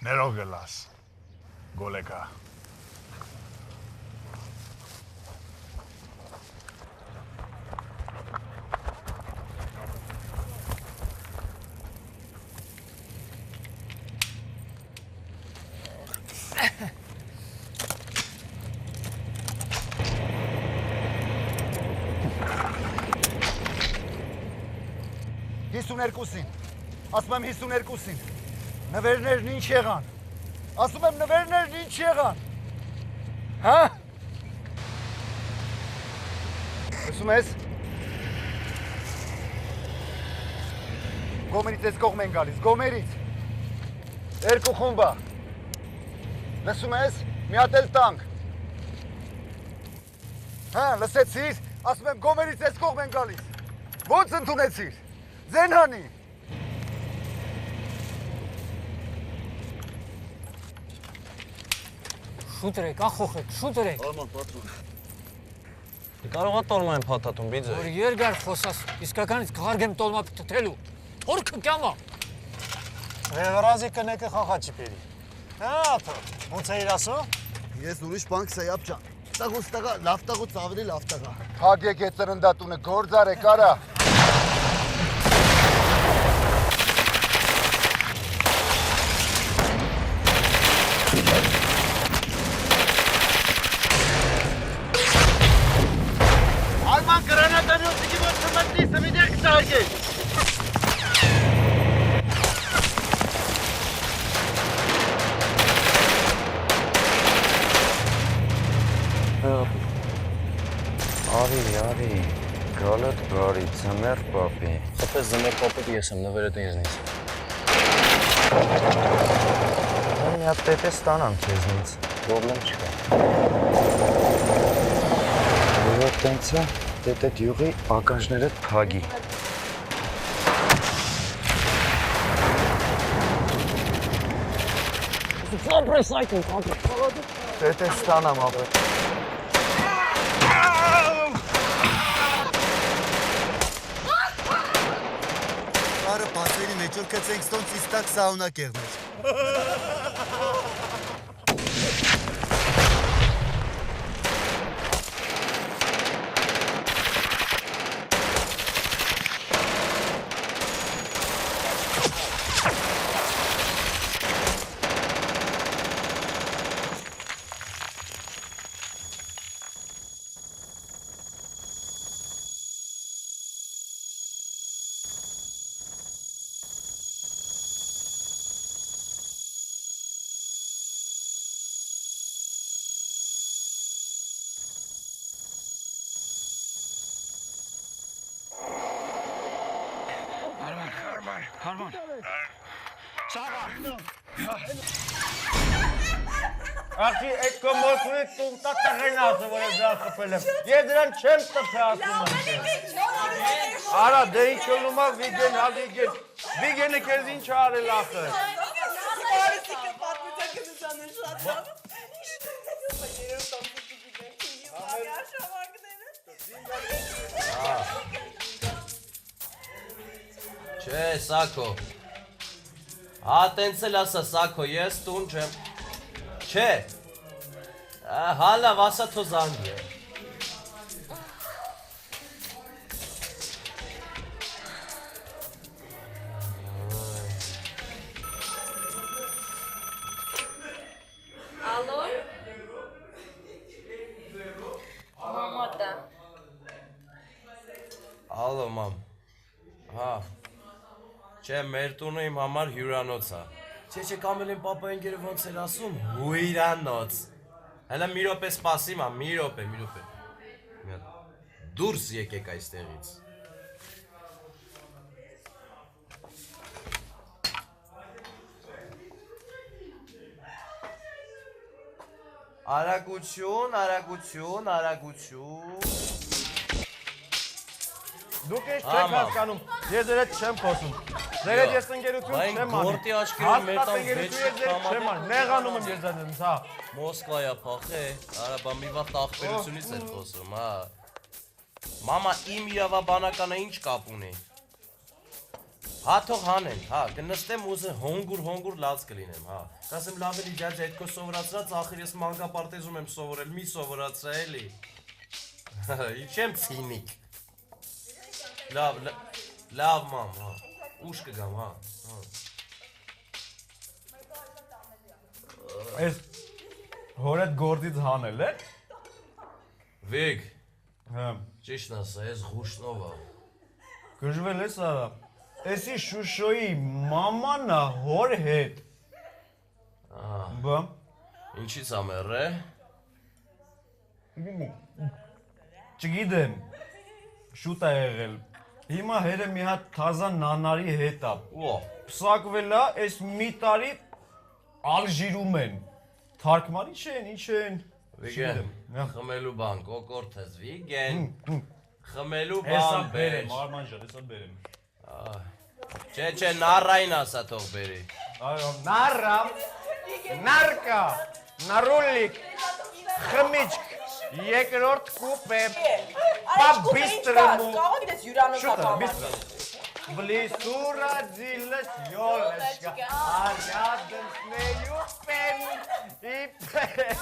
Ներող գլաս, գոլեկա։ Ասում եմ 52-ին, նվերներն ինչ եղան, ասում եմ նվերներն ինչ եղան, հա? Լսում ես? Գոմերից ես կողմ են գալիս, գոմերից, երկու խումբա, լսում ես? Մի հատ էլ տանք, հա, լսեցիր, ասում եմ գոմերից ես կողմ են գալիս, ոնց ընդունեցիր, ձենհանի, Շուտ երեք, ախոխեք, շուտ երեք։ Արման, պատրուն։ Կարող է տոլմա եմ փաթաթում, բիձե։ Որ երկար խոսաս, իսկականից կհարգեմ տոլմա թթելու։ Հորքը կյամա։ Ռեվրազի կնեկը խախաչի պերի։ Հա, ոնց էիր ասում։ Ես ուրիշ բանք սայապ ջան։ Տաղուց տաղա, լավ տաղուց ավելի լավ տաղա։ Հագեք է ծրնդատունը, գործար է կարա։ Արի, գալդ բարի, ձմեր պապի։ Խպես ձմեր պապուտ ես եմ, նվերդ ինձնից։ Մի հատ տետե ստանամ քեզնից, պրոբլեմ չկա։ Որ տենցը տետե դյուղի ականջներդ փագի։ Տետե ստանամ ապրել։ Կարը պասերի մեջ որ կծենք ստոն ծիստակ սաունա կեղներ։ Հարման, Ախի, այդ կոմոսուրի տունտա տղեն ասը, որ է ձա խպել եմ։ Ես դրան չեմ տպե ասում եմ։ Արա, դե ինչ ոլում աղ վիգեն, հալ վիգեն։ Վիգենը կեզ ինչ արել ախը։ Բարիսիկը պատմության կնուսանը շատ Չէ, Սակո։ Հա, տենց էլ ասա, Սակո, ես տուն չեմ։ Չէ։ Հալավ, ասա թո զանգի է։ Ալո։ Մամատա։ Ալո, մամ։ Հա։ Չէ, մեր տունը իմ համար հյուրանոց է։ Չէ, կամել եմ պապա ընկերը ոնց էր ասում, հույրանոց։ Հելա մի րոպե սպասի, մամ, մի րոպե։ Դուրս եկեք այստեղից։ Արագություն։ Դուք ես չեք հասկանում, ես դրետ չեմ խոսում։ Դրետ ես ընկերություն չեմ անում։ Գործի աչքերում մեր տան վեճ չեմ անում, նեղանում եմ ես դրանց, հա։ Մոսկվայա փախե, արաբա մի վաղ ախպերությունից էր խոսում, հա։ Մամա, իմ իրավաբանականը ինչ կապ ունի։ Հա թող հանեն, հա, կնստեմ ուզը հոնգուր լաց կլինեմ, հա։ Կասեմ լավ էլի ջաջա այդքո սովորացրած, ախր ես մանկապարտեզում եմ սովորել, մի սովորացրա էլի։ Ինչ եմ ցինիկ։ Լավ մամ, հա։ Ուշ կգամ, հա։ Այս հորդ գործից հանել է։ Վիգ, Հա։ ճիշտն ասա, ես Ղուշնով եմ։ Գժվել ես արա։ Էսի Շուշոյի մաման է հոր հետ։ Բա։ Ինչի՞ց ամեռ է։ Չգիտեմ։ Շուտ է եղել։ Հիմա հերը մի հատ թազա նանարի հետ է։ Ո։ Պսակվել է, այս մի տարի Ալժիրում են։ Թարգմանի չեն։ Վիգեն, խմելու բան, կոկորդ ես, Վիգեն։ Խմելու բան բեր։ Մարման ջան, հեսա բերեմ։ Չէ, նարային ասա թող բերի։ Այո, նարա, նարկա, նարուլիկ, խմիչք, երկրորդ կուպե, բաբիստրմու, Կարող գիտես հյուրանոց շուտը, ապամար։ բիստրը, բլիսուրա ձիլս յոլեշկա, արյադն սնեյու պեն, իպեն,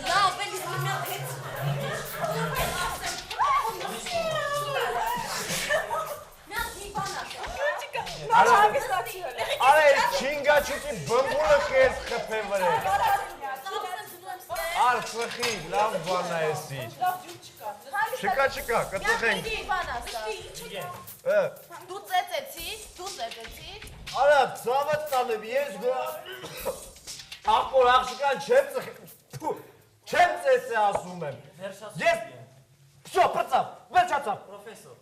Լավ, էլի հիմա հետ։ Արա այս չինգաչուտի բմբուլը կես խպե վրե, ար սխի, լավ բան է էսի, չկա, կծխենք, Դու ծեծեցի։ արա ծավը տանեմ, ես աղբոր աղջիկան չեմ ծեցե ասում եմ, ես, վսո, պրծավ, վերջացավ, պրոֆեսոր,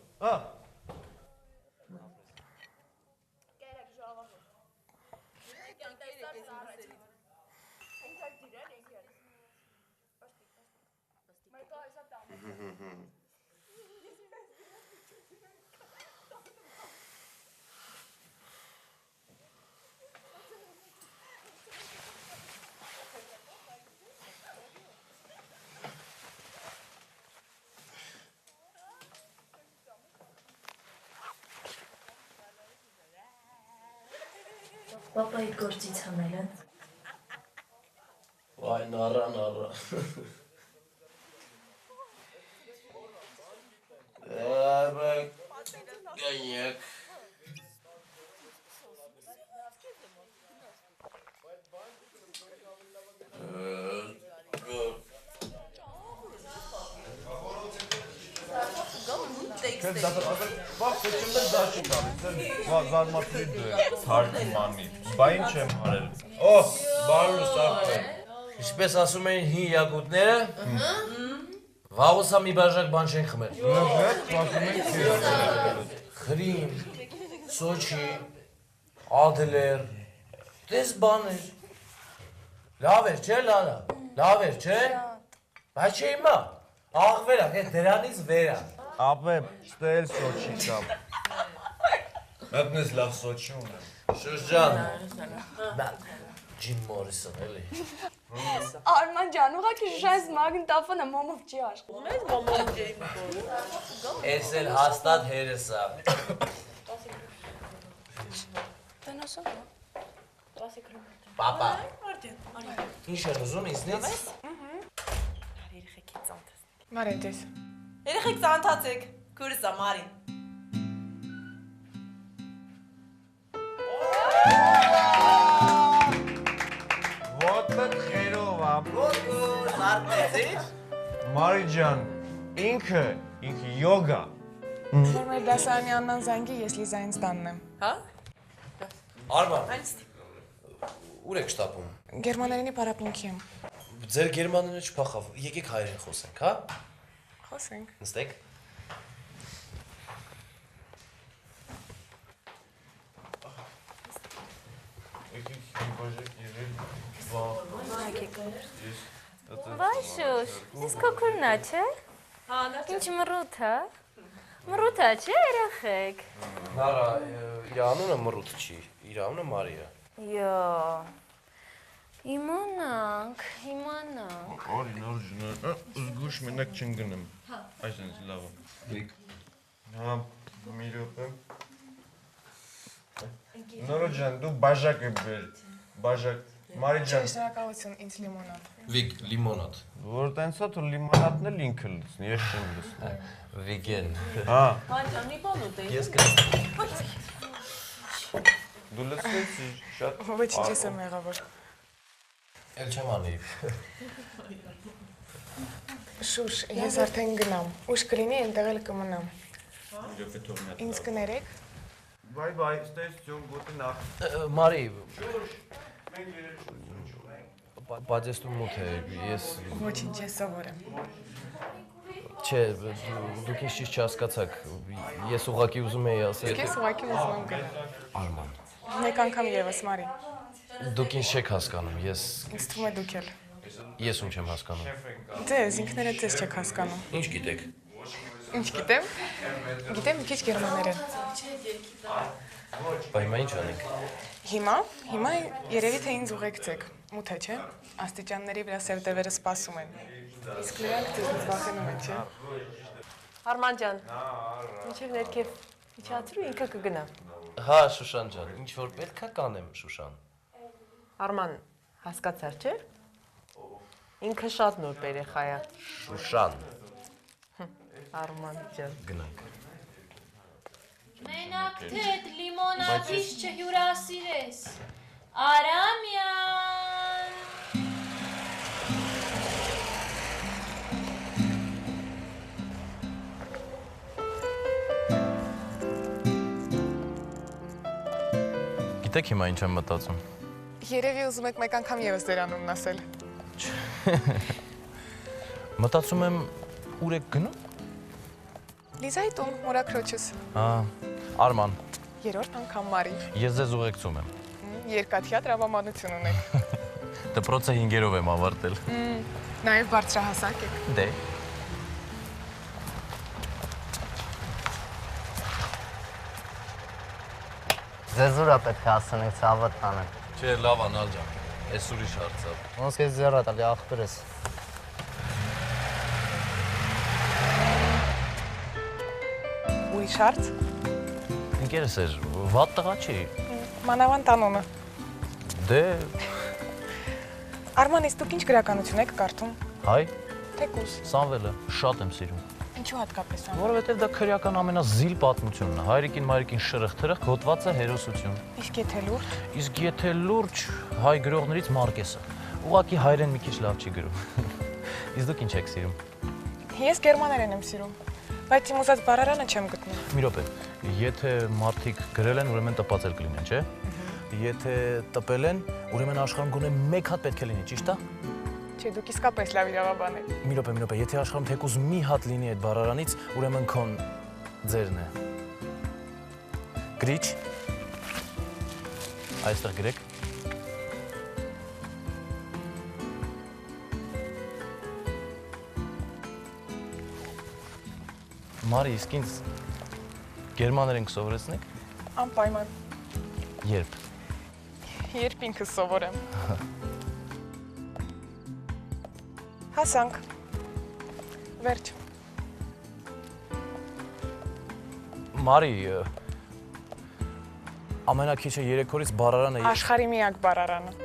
Պապայի գործից հանել են։ Վայ, նառա։ Գանյակ։ բաղ պեչիմներ դաշի գալիս, զարմատվի դու թարգմանի, բա ինչ եմ հարել, բարու սարպեն, Ինչպես ասում էին հին յակուտները, վաղուսա մի բաժակ բան չեն խմել։ Խրիմ, Սոչի, Ադլեր, տես բաներ։ Լավ էր, չէ Լարա, լավ էր, չէ։ Բայց չէ հիմա, աղվերա, հետ դրանից վերա։ ապե ստել Սոչի կամ, մտնես լավ Սոչի ունեմ։ Շուշջան, Ջիմ Մորիսոն, էլի։ Արման ջան, ուղղակի շայս մագնիտոֆոնը մոմով չի աշխատում։ Մեզ մոմով ջեյ։ Էս էլ հաստատ հերս է։ Տենոսում։ Պապա, Արդեն, արի։ ինչ են ուզում ինձնից։ Երեխեքի ծանթացեք։ Մարին դես։ Երեխեք ծանթացեք։ Քուրս է Մարին։ Ոտը խերով ամ, Սարպեցիր։ Մարի ջան, ինքը յոգա, Մեր դասարանի Աննան զանգի, ես Լիզային ստաննեմ։ Հա։ Արման, Այնց։ ուր եք շտապում։ Գերմաներենի պարապմունքի եմ։ Ձեր գերմաներենը չփախավ։ Եկեք հայերեն խոսենք, հա։ Խոսենք։ Նստեք։ Վայշուշ, ես կոքուրնա չէ։ Ինչ մռութ է։ Մռութ է չէ երեխեք։ Նարա, իր անունը Մռութ չի, իր անունը Մարիա։ Յո։ Իմանանք։ Արին օրիջինալ, զգուշ մենակ չընկնեմ։ Այսինքն լավ է։ Վիկ։ Հա, մի րոպե։ Նորո ջան, դու բաժակ ես բեր։ Բաժակ։ Մարի ջան։ Շնորհակալություն, ինձ լիմոնադ։ Վիկ, լիմոնադ։ Որ տենցա თუ լիմոնադն էլ ինքը լցնի, ես չեմ լցնի։ Վիգեն։ Հա, Մանջան, մի բան ուտեի։ Ես կրեմ։ դու լցնեցի շատ։ Ոչինչ եմ եղավոր։ Էլ չեմ անի։ Շուշ, ես արդեն գնամ։ Ուշ կլինի, այնտեղ էլ կմնամ։ Ինձ կներեք։ Բայ բայ, ստեսություն, գուտի նախ։ Մարի։ Բայց ես դու մոտ է, ես Ոչինչ, ես սովոր եմ։ Չէ, դուք ինչ ճիշտ չհասկացաք, ես ուղղակի ուզում էի ասել, Ես ուղղակի ուզում եմ գալ։ Արման, Մեկ անգամ եւս, Մարի։ դուք ինչ չեք հասկանում, Ինձ թվում է դուք էլ։ ես ում չեմ հասկանում, Ձեզ, ինքներդ ես չեք հասկանում։ ինչ գիտեք, Ինչ գիտեմ։ Գիտեմ մի քիչ գերմաներեն։ բա հիմա ինչ անենք, Հիմա երևի թե ինձ ուղեկցեք։ Մութ է, չէ։ Աստիճանների վրա սև դևերը սպասում են։ Իսկ նրանք ձեզնից վախենում են, չէ։ Արման ջան, ինչև ներքև իջացրու ինքը կգնա։ հա Շուշան ջան, ինչ որ պետք է կանեմ Շուշան, Արման, հասկացար չէ։ Ինքը շատ նոր երեխա է։ Շուշան, Արման ջան։ գնանք, Մենակ թեթ լիմոնադից չհյուրասիրես։ Արամյան։ գիտեք հիմա ինչ եմ մտածում, Երևի ուզում եք մեկ անգամ եւս ձեր անունն ասել։ մտածում եմ ուր եք գնում, Լիզայի տուն, մորաքրոջս։ Արման, Երրորդ անգամ Մարի։ ես ձեզ ուղեկցում եմ, Երկաթյա տրավմանություն ունեք։ դպրոցը 5-երով եմ ավարտել, Նաեւ բարձրահասակ եք։ դե, Ձեզ ուրա պետք է ասենեք ցավը տանեմ։ չէ լավ անալ ջան, ես ուրիշ հարցավ, Ոնց քեզ ձեռը տալի ախպեր ես։ Ուրիշ հարց։ ընկերս էր, վատ տղա չի, Մանավանդ անունը։ դե, Արմանից դուք ինչ գրականություն եք կարդում։ հայ, Թեկուզ։ Սամվելը, շատ եմ սիրում, Ինչու հատկապես ան։ որովհետև դա քրեական ամենազիլ պատմությունն է, հայրիկին մայրիկին շրխ-թրխ գոտված է հերոսություն, Իսկ եթե լուրջ։ իսկ եթե լուրջ հայ գրողներից Մարկեսը, ուղղակի հայրեն մի քիչ լավ չի գրում, իսկ դուք ինչ եք սիրում, Ես գերմաներեն եմ սիրում, բայց իմ ուզած բառարանը չեմ գտնում։ մի րոպե, եթե մարդիկ գրել են, ուրեմն տպածել կլինեն, չէ, եթե տպել են, ուրեմն աշխարհում գոնե մեկ հատ պետք է լինի, ճիշտ է, Չէ, դուք իսկապես լավ իրավաբան եք։ մի րոպե, եթե աշխարհում թեկուզ մի հատ լինի այդ բառարանից, ուրեմն քոն ձերն է, գրիչ, այստեղ գրեք, Մարի, իսկ ինձ գերմաներեն կսովորեցնեք, Անպայման։ երբ, Երբ ինքս սովորեմ։ Հասանք։ Վերջ։ Մարի, ամենակիչը 3 օրից բառարանը Աշխարհի միակ բառարանը։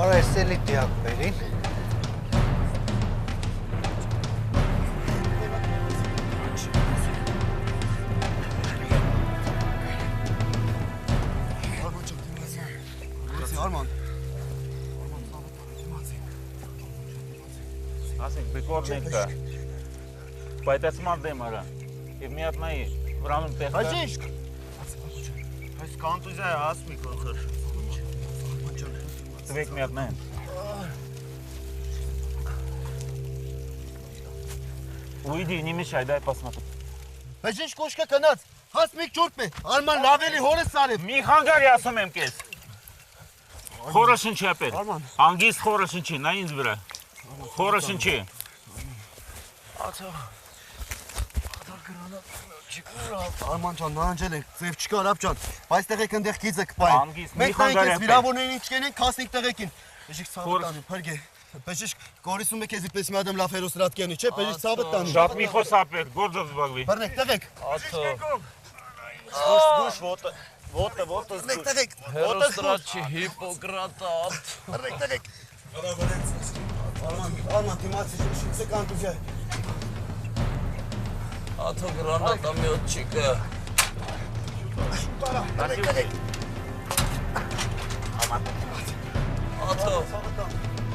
Արա էստելի դիակ բերին։ Ասենք բեկորնիկը։ Պայտացման դեմ արա։ Եվ մի հատ նայի, վրանում տեղ կա։ Բաժիշկ։ Այս կանտուզիա է ասմիկ ոխր։ Տվեք մի հատ նայեն։ Ուйди, не мешай, дай посмотрю։ Բաժիշկ կոշկա կնած, հասմիկ ճուրտ է, Արման լավելի հորը սարև։ Մի խանգարի ասում եմ կես։ Խորը շնչի ապեր։ Անգիստ խորը շնչի, նա ինձ վրա։ Խորը շնչի։ Արման ջան, նանջել ենք, ձև չկա Արաբ ջան, բայց տեղեք ընդեղ գիծը կպային։ Անգիստ, մի Մենք նայենք խանգարի ես ապեր։ վիրավորներին ինչ կենենք, քասնիկ տեղեկին։ Բժիշկ ցավը տանի, փրգե։ Բժիշկ գորիսում է քեզի պես մի ադեմ լավ հերոսրատկյանի, չէ, բժիշկ ցավը տանի։ Շատ մի խոս ապեր, գործը զբաղվի։ Բռնեք, տեղեք։ Ոտը Տեղեք, տեղեք։ Հերոստրատչի Հիպոկրատատ։ Բռնեք, տեղեք։ Արման, դիմացի շուշիցը կանտուզիա։ Աթո գրանատա միոտ չիկը։ Տեղեք, տեղեք։ Աթո։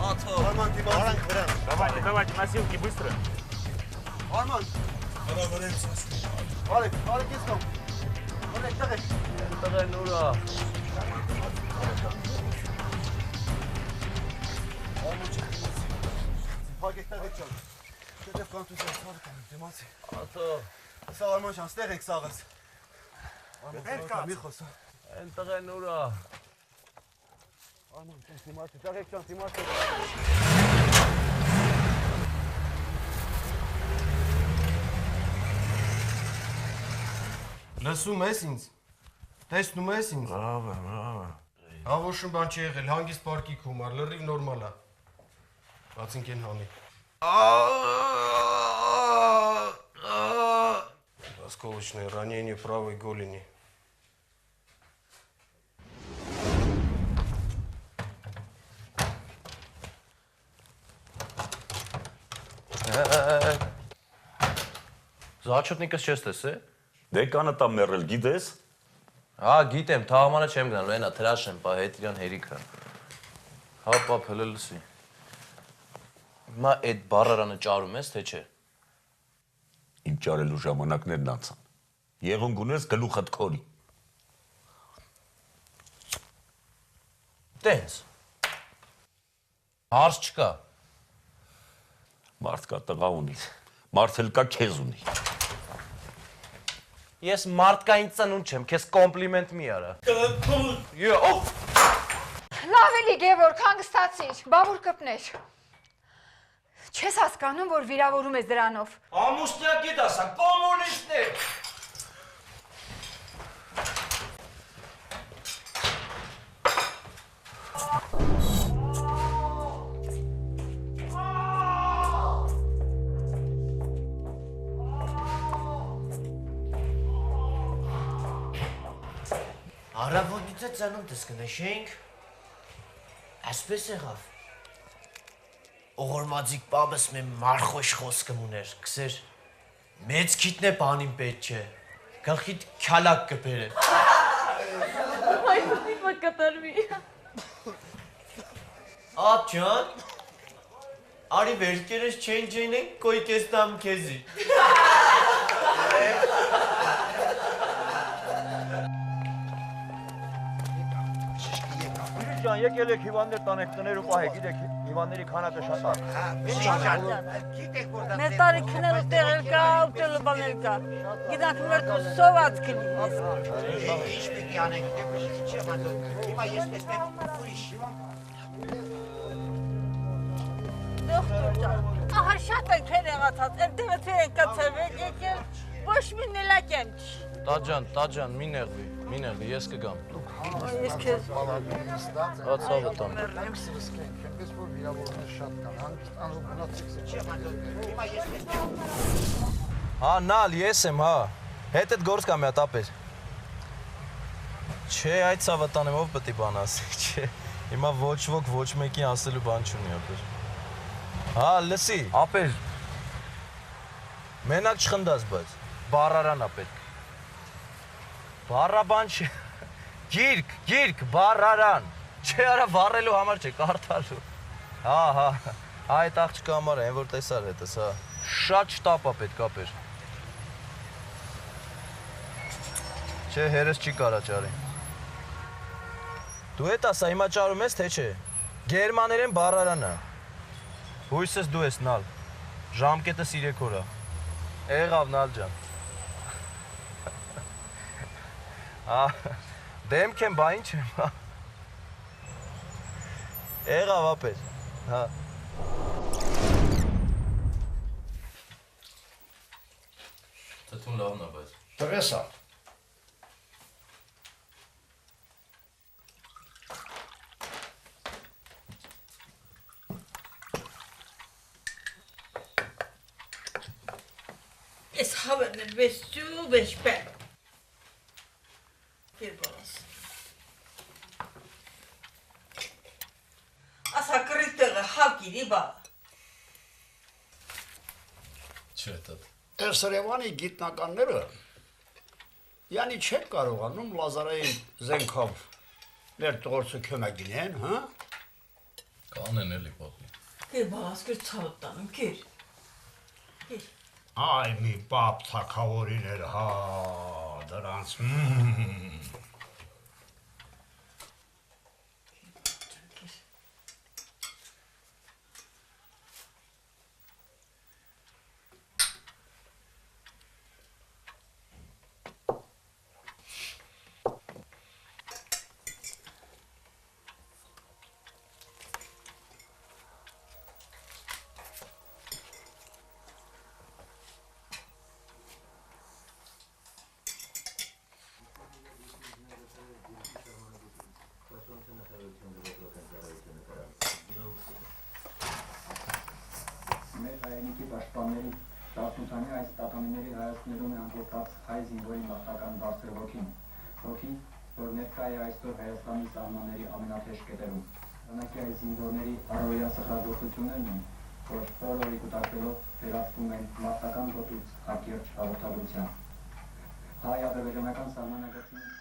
Արման, դիմացի վրան։ Давайте, носилки быстро։ Արման։ Արեք, ես կամ։ Բռնեք, տեղեք։ Տղեն ուրա։ Փակեք տեղեք ջան։ Դեպ կանտուզիա ցավը տանի, դիմացի։ Աթո։ Սա Արման ջան, ստեղեք սաղս։ Արման, մի խոսա։ Են տղեն ուրա։ Արման, դիմացի, տեղեք ջան, դիմացի։ Լսում ես ինձ։ Տեսնում ես ինձ։ Բրավո։ Հա ոչ մի բան չի եղել, հանգիստ պարկի քումար, լրիվ նորմալ է։ Բացինք են հանի։ Осколочное ранение правой голени. Զաչոտնիկս չես տեսե։ Դե կանը տա մեռել, գիտես։ Հա, գիտեմ, թաղամանը չեմ գնալու, այնա թրաշ եմ, պա հետ իրան հերիքը։ Հա, պապ, հլը լսի։ Հիմա այդ բարարանը ճարում ես, թե չէ։ Իմ ճարելու ժամանակներն անցան։ Եղուն գունես գլուխդ քորի։ Տենց։ Հարց չկա։ Մարդ կա տղա ունի, մարդ էլ կա քեզ ունի։ Ես մարդկային ծնունդ չեմ, քեզ կոմպլիմենտ մի արա։ Լավ էլի Գևորգ, հանգստացիր, բավուր կպներ։ Չես հասկանում, որ վիրավորում ես դրանով։ Ամուստյակի դասա, կոմունիստներ։ Առավոտից է ծանոթս կնշենք, ասպես եղավ, օղորմadzիկ պաբս մեն մարխոշ խոսկը մուներ, կսեր, մեծ քիթն է բանին պետ չէ, գլխիտ քյալակ կպեր է։ Այս տիպը կտրվի։ Ապ ջան, արի վերքերս չեն ենք, կոյ կես տամ քեզի։ Ջան, եկել եք հիվանդներ տանեք տներ ու պահեք, գիտեք, հիվանդների քանակը շատ է։ Մեր տարիքները տեղել կա, ուտելու բաներ կա։ Գիտանք մեր սոված կլինի։ Ինչ պիտի անենք, չեմ անդում, հիմա ես տեսնեմ ուրիշ։ Դոկտոր ջան, ահա շատ են քեր եղացած, այնտեղ թե են կացրվել, եկել ոչ մի նելակ եմ չի։ Տաջան, մի նեղվի, ես կգամ։ Ես քեզ Ացավը տամ։ Հա, նալ, ես եմ, հա։ Հետ էդ գործ կա մի հատ ապեր։ Չէ, այդ ցավը տանեմ, ով պետք է բան ասի, չէ։ Հիմա ոչ ոք ոչ մեկի ասելու բան չունի, ապեր։ Հա, լսի, ապեր։ Մենակ չխնդաս, բայց բառարան ա պետք։ Բառաբան չէ։ Գիրք, բառարան։ Չէ, արա վառելու համար չէ, կարդալու։ Հա, այդ աղջկա համար է, այն որ տեսար հետս, հա։ Շատ շտապ ա պետք ապեր։ Չէ, հերս չի կարա ճարի։ Դու հետ ասա, հիմա ճարում ես, թե չէ։ Գերմաներեն բառարանա։ Հույսս դու ես նալ։ Ժամկետը 3 օր է։ Եղավ նալ ջան։ Դեմք եմ, բա ինչ եմ։ Եղավ ապեր։ Հա։ Թթուն լավն է, բայց։ Տվես է։ Ես հավերն եմ վեսջու վեշպեր։ Երբարաս։ Ասա կրիտեղը հավկիրի բաղ։ Չէ, տատ։ Երևանի գիտնականները յանի չեն կարողանում Լազարային զենքով մեր տղորցը քյոմագինեն, հա? Կանեն էլի պապի։ Երբարաս կր ցավտ տանում, կեր։ Այ մի պապ թակավորիներ, հա, դրանց։ Մեր հայրենիքի պաշտպանների 18-ամյա այս տատանիների հայացնելուն է ամփոփված հայ զինվորի մարտական բարձր ոգին, որ ներկա է այսօր Հայաստանի սահմանների ամենաթեժ կետերում։ Բանակի այս զինվորների առօրյա սխրագործություններն են, որ օրորի կուտակվելով վերածվում են մարտական գոտուց հակիրճ հաղորդագրության։ Հայ-ադրբեջանական սահմանագծին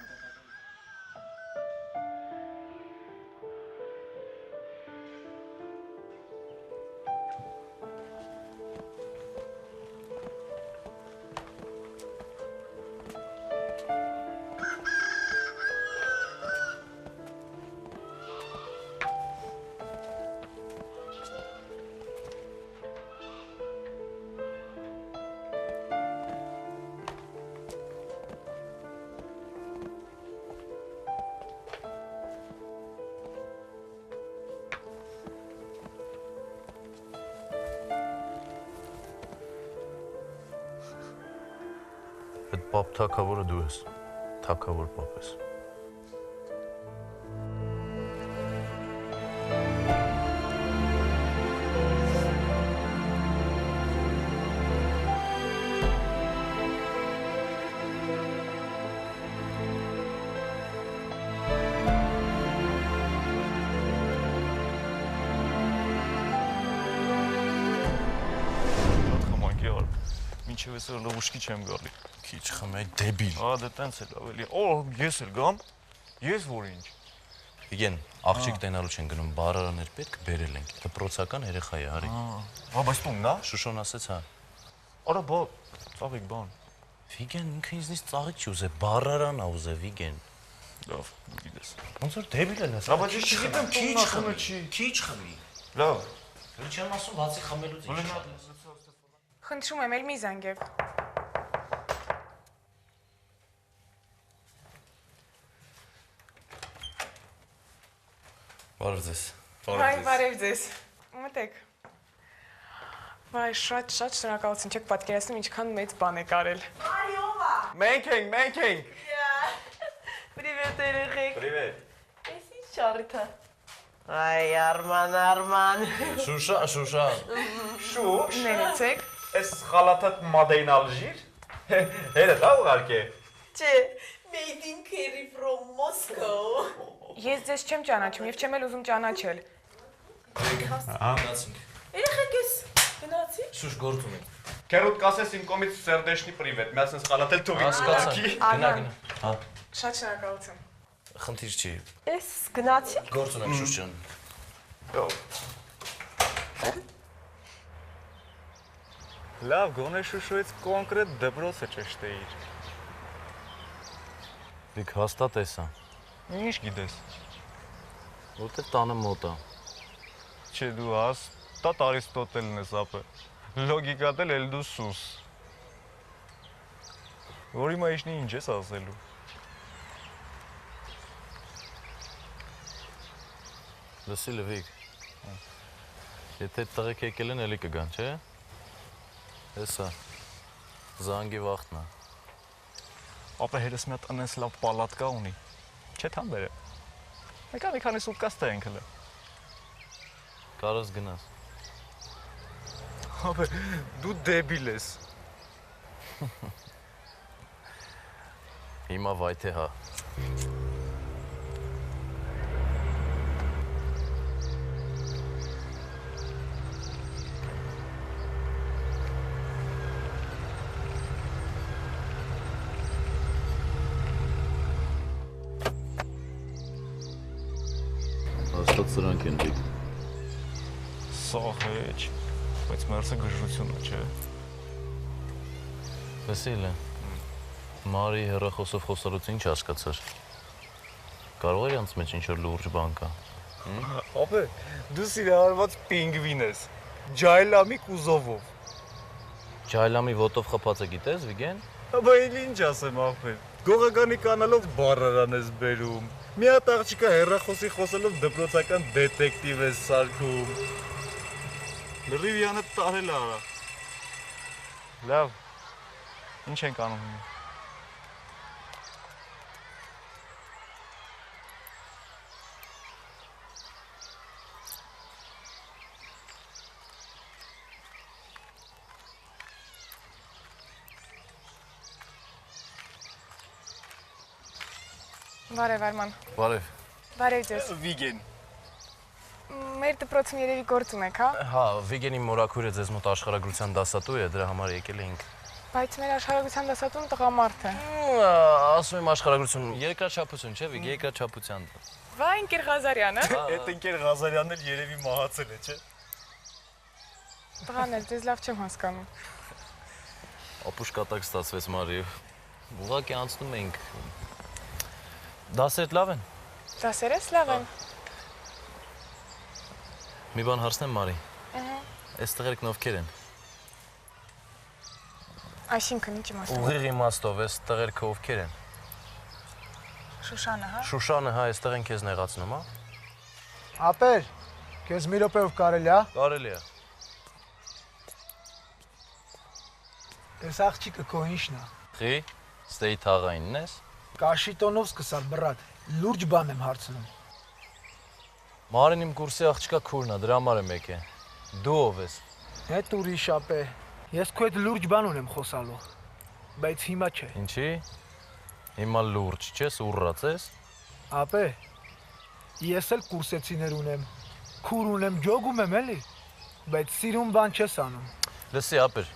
Այդ պապ թակավորը դու ես, թակավոր պապ ես։ Մինչև այսօր լովուշկի չեմ գալի։ Քիչ խմե, դեբիլ։ Ա, դե տենց էլ ավելի։ Օ, ես էլ գամ։ Ես որ ինչ։ Վիգեն, աղջիկ տենալու չեն գնում, բառարաներ պետք բերել ենք։ Դպրոցական երեխա է, հարի։ Ա, բայց տունն է։ Շուշոն ասեց, հա։ Արա, բա, ծաղիկ բան։ Վիգեն ինքը ինձնից ծաղիկ չի ուզե, բառարան ա ուզե, Վիգեն։ Լավ, գիտես։ Ոնց որ դեբիլ են ասա։ Ա, բայց ես չգիտեմ, քիչ տունն խմի, չի։ քիչ խմի։ Լավ։ Դու չեմ ասում, բացի խմելուց ինչ։ Խնդրում եմ, էլ մի զանգեք։ Բարև ձեզ։ Հայ, բարև ձեզ։ Մտեք։ Վայ, շատ շնորհակալություն, չեք պատկերացնում ինչքան մեծ բան եք արել։ Արիովա։ Մենք ենք։ Պրիվետ երեխեք։ Պրիվետ։ Ես ինչ շարիթ է։ Այ, Արման։ Շուշա։ Շուշ։ Ներեցեք։ Էս խալաթատ մադեին ալժիր։ Հերը դա ուղարկե։ Չէ, made in curry from Moscow։ Ես ձեզ չեմ ճանաչում եւ չեմ էլ ուզում ճանաչել։ Գնացինք։ Երեխեք ես գնացի։ Շուշ գործում ենք։ Քերոտ կասես իմ կոմից սերդեշնի պրիվետ, մի ասես խալաթել թողի։ Գնա։ Հա։ Շատ շնորհակալություն։ Խնդիր չի։ Ես գնացի։ Գործ ունեմ Շուշ ջան։ Լավ, գոնե Շուշոյից կոնկրետ դպրոցը ճշտեիր։ Դիք հաստատ էսա։ Ինչ գիտես։ Որտեղ տանը մոտ է։ Չէ դու հաստատ Արիստոտելն ես ապը։ Լոգիկա դել էլ դու սուս։ Որ հիմա իշնի ինչ ես ասելու։ Լսի լվիկ։ Եթե տղեկ եկել են էլի կգան, չէ։ Էսա։ Զանգի վախտնա։ Ապա հերս մի հատ անես լավ պալատկա ունի։ Չէ թամբերը։ Մեկա մի քանի սուտկա ստենք հլը։ Կարաս գնաս։ Ապա դու դեբիլ ես։ Հիմա վայթե հա։ Հաստատ սրանք են դիք։ Սաղ էչ, բայց մերսը գժրությունը, չէ։ Վեսիլ է, Մարի հեռախոսով խոսալուց ինչ հասկացար։ Կարող էր անց մեջ ինչ-որ լուրջ բան կա։ Ապե, դու սիրահարված պինգվին ես, ջայլամի կուզովով։ Ջայլամի ոտով խփածը գիտես, Վիգեն։ Ապա էլ ինչ ասեմ ախպեր, գողականի կանալով բարարան ես բերում։ Մի հատ աղջիկա հեռախոսի խոսելով դպրոցական դետեկտիվ ես սարքում։ Լրիվ յանը տարել արա։ Լավ, ինչ ենք անում հիմա։ Բարև Արման։ Բարև։ Բարև ձեզ։ Վիգեն։ Մեր դպրոցում երևի գործ ունեք, հա։ Հա, Վիգենի մորաքույրը ձեզ մոտ աշխարհագրության դասատու է, դրա համար եկել էինք։ Բայց մեր աշխարհագրության դասատուն տղամարդ է։ Ասում եմ աշխարհագրություն, երկրաչափություն, չէ՞ Վիգ, երկրաչափության։ Վայ, ընկեր Ղազարյանը։ Այդ ընկեր Ղազարյանն էլ երևի մահացել է, չէ։ Տղաներ, ձեզ լավ չեմ հասկանում։ Ապուշ կատակ ստացվեց Մարի։ Ուղղակի անցնում էինք։ Դասերդ լավ են։ Դասերս լավ են։ Մի բան հարցնեմ Մարի։ Ահա։ Այս տղերքն ովքեր են։ Այսինքն ինչ իմաստով։ Ուղիղ իմաստով, այս տղերքը ովքեր են։ Շուշանը, հա։ Շուշանը, հա, այստեղ են քեզ նեղացնում, հա։ Ապեր, քեզ մի րոպեով կարելի է։ Կարելի է։ Այս աղջիկը քո ինչն է։ Խի, ստեի թաղայինն ես։ Կաշի տոնով սկսալ բռատ, լուրջ բան եմ հարցնում։ Մարին իմ կուրսի աղջկա քուրն է, դրա համար եմ եկել։ Դու ով ես։ Հետ ուրիշ ապե։ Ես քո հետ լուրջ բան ունեմ խոսալու, բայց հիմա չէ։ Ինչի։ Հիմա լուրջ չես, ուռած ես։ Ապե, ես էլ կուրսեցիներ ունեմ, քուր ունեմ, ջոգում եմ էլի, բայց սիրուն բան չես անում։ Լսի, ապեր,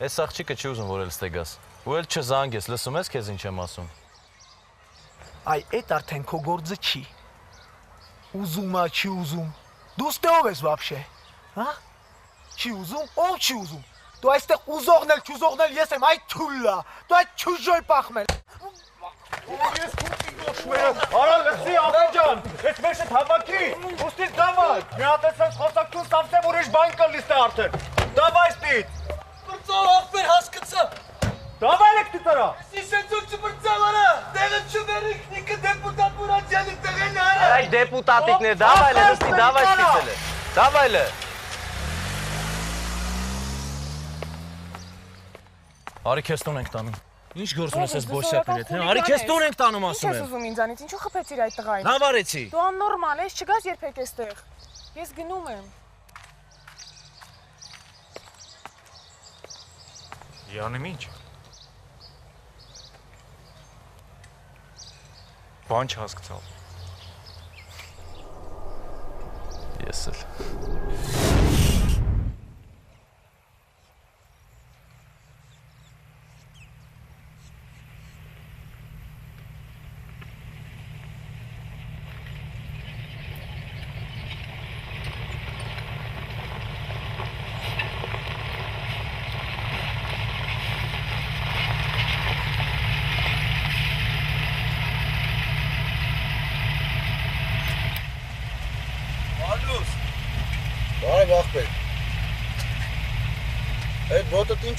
այս աղջիկը չի ուզում, որ էլ ստեգաս։ Ու էլ չզանգես, լսում ես քեզ ինչ եմ ասում։ Այ այդ արդեն քո գործը չի։ Ուզում է, չի ուզում։ Դու ստե ով ես вообще, հա? Չի ուզում, ով չի ուզում։ Դու այստեղ ուզողն էլ, չուզողն էլ ես եմ, այ թուլա։ Դու այդ չուժոյ պախմել։ Ես քուտի գոշմերը, արա լսի աղջան, ես մեզ հետ հավաքի, ուստից դավայ, մի հատ ես խոսակցուն սավսեմ ուրիշ բան կլիստ է արդեն, դավայ ստից։ Բրծով աղբեր հասկծա։ Դավայ լեք տիծարա։ Սիսենցուկ չբրծավ արա, տեղը չվերիք նիկը դեպուտատ Մուրատյանի տեղեն արա։ Այ դեպուտատիկն է, դավայ լե, լսի, դավայ ստիծել է, դավայ լե։ Արի քեզ տուն ենք տանում։ Ինչ գործ ունես այս բոշյակների հետ, հա? Արի քեզ տուն ենք տանում ասում եմ։ Ինչ ես ուզում ինձանից, ինչու խփեցիր այդ տղային։ Լավ արեցի։ Դու աննորմալ ես, չգաս երբեք այստեղ։ Ես գնում եմ։ Յանեմ ինչ։ Բան չհասկացավ։ Ես էլ։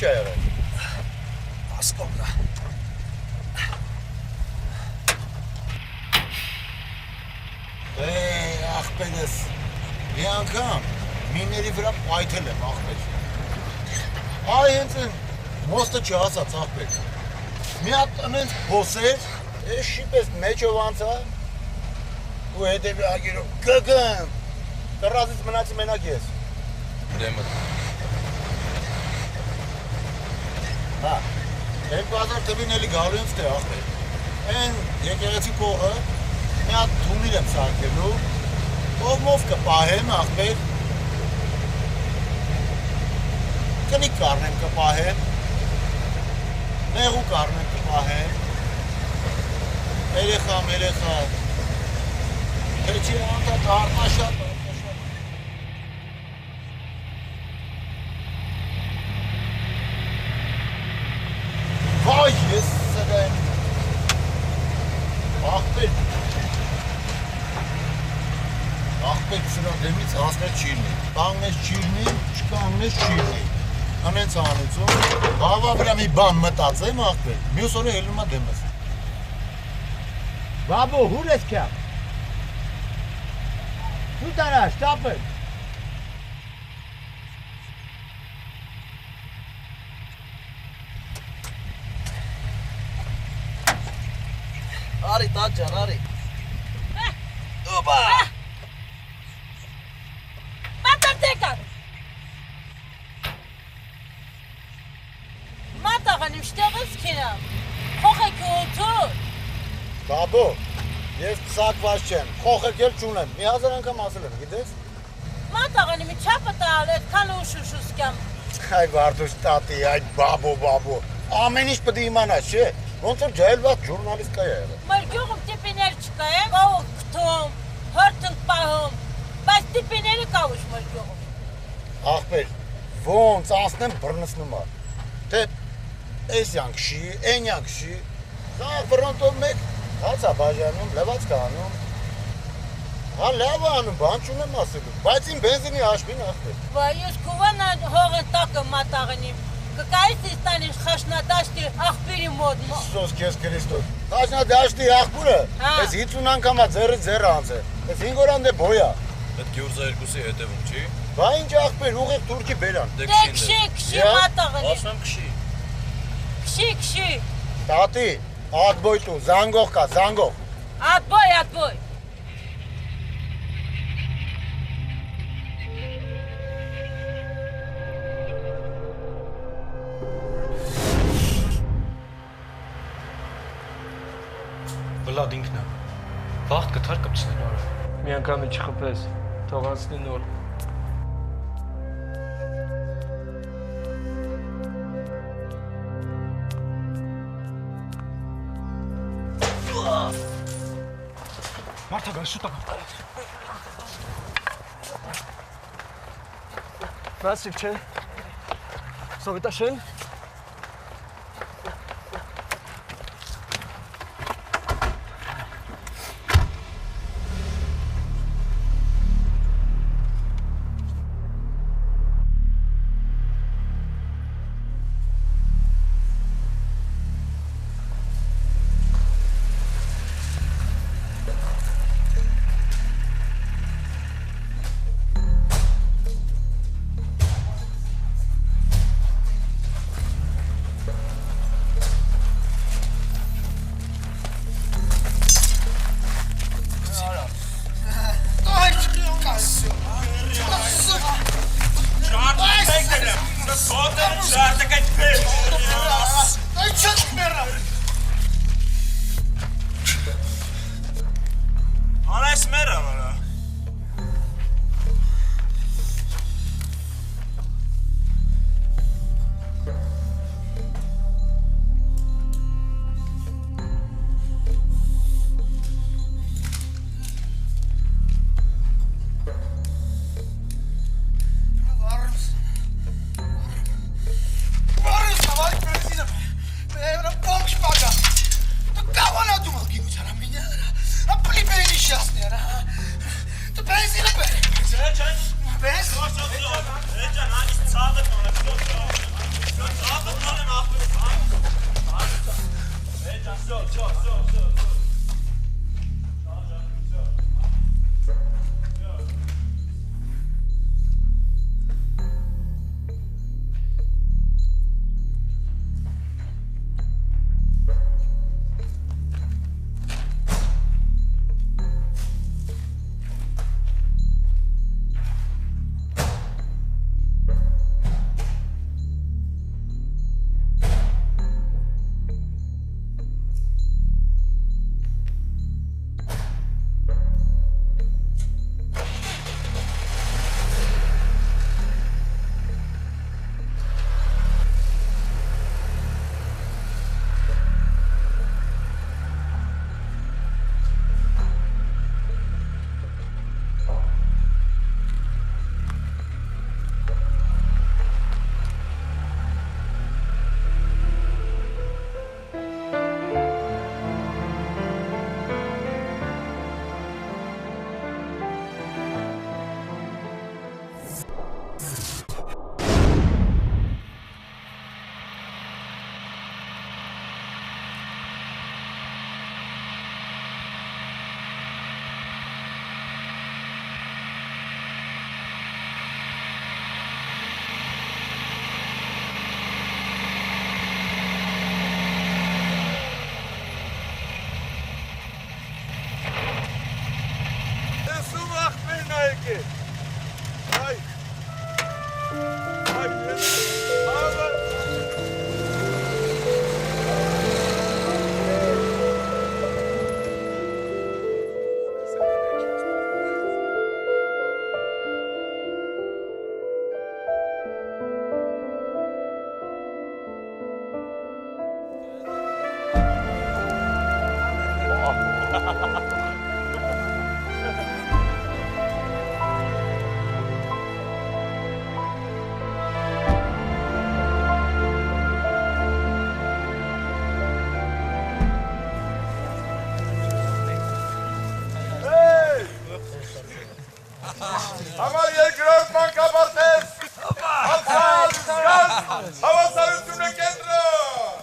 Ինչ է եղել։ Ասկոմնա։ Ախպերս, մի անգամ մինների վրա պայթել եմ, ախպեր։ Այ հենց են մոստը չհասած, ախպեր։ Մի հատ ընենց բոսեր, շիպես մեջով անցա, ու հետևի ագերով գգն, կռազից մնացի մենակ ես։ Դեմը։ Հա, 2000 թվին էլի գալու եմ ստե, ախպեր։ Են եկեղեցի կողը, մի հատ թունիր եմ սարքելու, կողմով կպահեմ, ախպեր, կնիկ կարնեմ կպահեմ, նեղու կարնեմ կպահեմ, երեխա, հեչի անտատ արնաշատ, վայ, ես սրեմ, ախպեր, սրա դեմից հասնեց չիրնի, կանգնեց չիրնի, չկանգնեց չիրնի, անենց անեցում, բավա վրա մի բան մտածեմ, ախպեր, մյուս օրը հելնումա դեմս։ Բաբո, հուր ես կյապ։ Ու տարա, շտապել։ Արի, տաճան, արի։ Ուպա։ Մատար դեկար։ Մատաղանիմ շտեղս կինամ, խոխեք ոտոր։ Բաբո, ես պսակված չեմ, խոխեք էլ չունեմ, մի հազար անգամ ասել եմ, գիտես։ Մատաղանիմի չապը տալ, էդքան ուշուշուս կյամ։ Այ վարդուս տատի, այ բաբո, ամեն ինչ պտի իմանաս, չէ, ոնց որ ջայլված ժուրնալիստ կա եղել։ Մեր գյուղում տիպիներ չկա է, կավող կթում, հորտնք պահում, բայց տիպիների կավուշ մեր գյուղում։ Ախպեր, ոնց անցնեմ բռնցնումա, թե էս յանքշի, են յանքշի, զաղ վռնտով մեկ, հացա բաժանում, լևաց կանում, հա լավ անում, բան չունեմ ասելու, բայց իմ բենզինի հաշվին ախպեր։ Վայ, ես կուվան հողեն տակը մատաղնիմ, կկայից իստանիշ խաշնադաշտի աղբիրի մոտ։ Սոս կեզ Քրիստոս, խաշնադաշտի աղբուրը, ես 50 անգամա ձեռից ձեռը անցել, ես 5 օր անդե բոյա։ Այդ գյուղզա երկուսի հետևում չի։ Բա ինչ աղբեր, ուղիղ թուրքի բերան։ Դե քշի մատաղնիմ։ Ասեմ քշի։ Քշի։ Տատի, ատբոյ տու, զանգող կա, զանգող։ Ատբոյ։ Բլադ ինքն է։ Վաղտ կթար կպցնի նորը։ Մի անգամ չխփես, թող անցնի նոր։ Մարդա գալ, շուտա գալ։ Վասիվ չէ։ Սովետաշեն։ Համար երկրորդ մանկապարտեզ, ալցալ, զգազ, հավասարություն է կենտրոն։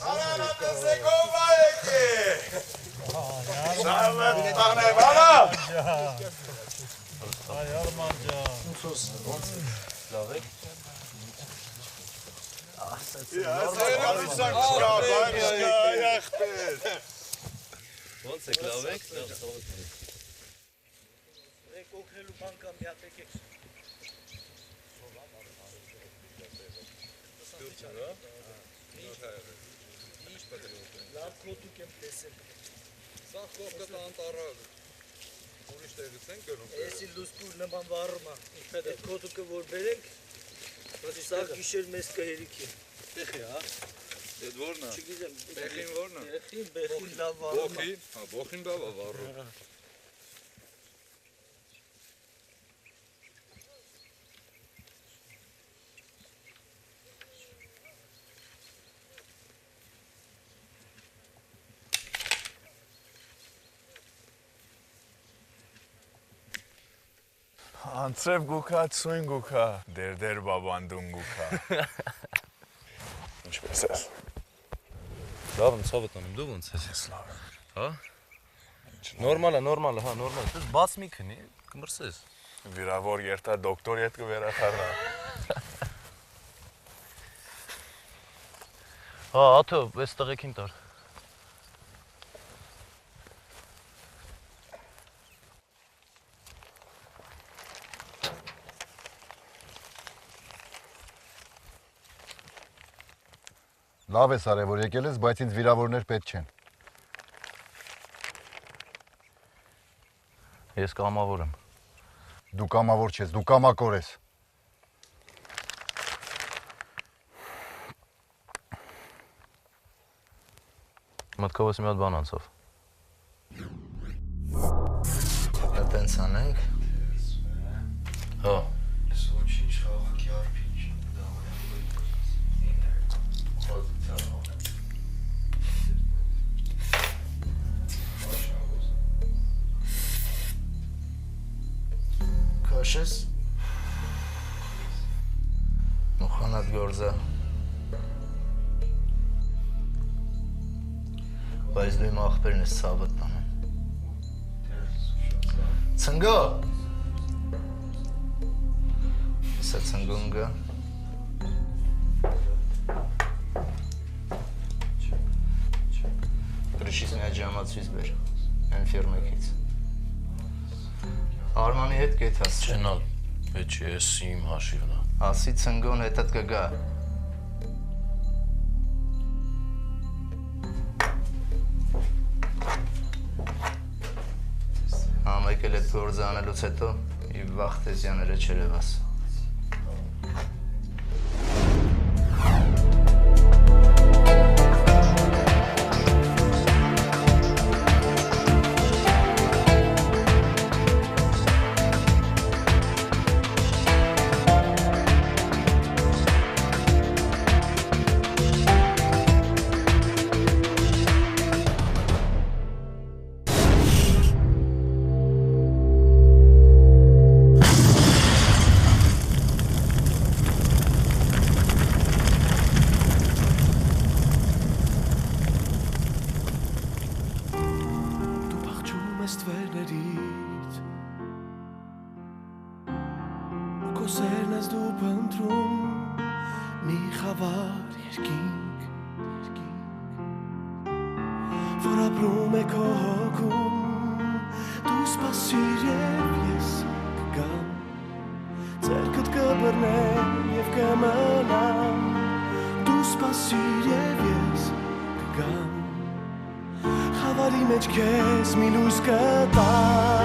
Արանատես է գովա եկի։ Սարվետ տան է բանա։ Այ Արման ջան։ Լավ եք։ Երևիսակ չկա, բայց չկա, եղբեր։ Ոնց եք, լավ եք։ Օգնելու բան կամ մի հատ եկեք։ Ինչ պետք է օգնել։ Լավ կոտուկ եմ տեսել։ Սա կողքը տանտարակ։ Ուրիշ տեղից են գնում։ Էսի լուսկու նման վառում է։ Այդ կոտուկը որ բերենք, սա գիշեր մեզ կհերիքի։ Տեխի, հա։ Այդ որն է։ Չգիտեմ։ Բեխին որն է։ Բեխին լավ վառում։ Բոխին, հա, բոխին լավ է վառում։ Անցրև գուքա, ծույն գուքա, դերդեր բաբանդուն գուքա։ Ինչպես ես։ Լավ եմ, ցավը տանում, դու ոնց ես։ Ես լավ եմ։ Հա։ Նորմալ է, հա, նորմալ։ Դες բաց մի քնի, կմրսես։ Վիրավոր երթա դոկտորի հետ կվերախառնա։ Հա, աթո, այս տղեկին տար։ Լավ ես արել, որ եկել ես, բայց ինձ վիրավորներ պետք չեն։ Ես կամավոր եմ։ Դու կամավոր չես, դու կամակոր ես։ Մտքովս մի հատ բան անցավ։ Տենց անենք։ Հա։ Ոչինչ խաղակի արփինչ։ Քաշես։ Մոխանատ գործա։ Բայց դու իմ աղբերն ես ցավը տանում։ Ցնգո։ Սա ցնգունգա։ Пришись մի աջամացույց բեր։ Այն ֆիրմեքից։ Արմանի հետ գետ հաս։ Չենալ, վեճի ես իմ հաշիվն է։ Ասի ցնգոն հետդ կգա։ Համեկել այդ գործը անելուց հետո ի վախտեզյաները չերևաս։ Սերն ես դու փնտրում մի խավար երկինք որ ապրում է քո հոգում դու սպասիր և ես կգամ ձեռքդ կբռնեմ և կմնամ դու սպասիր և ես կգամ խավարի մեջ քեզ մի լույս կտամ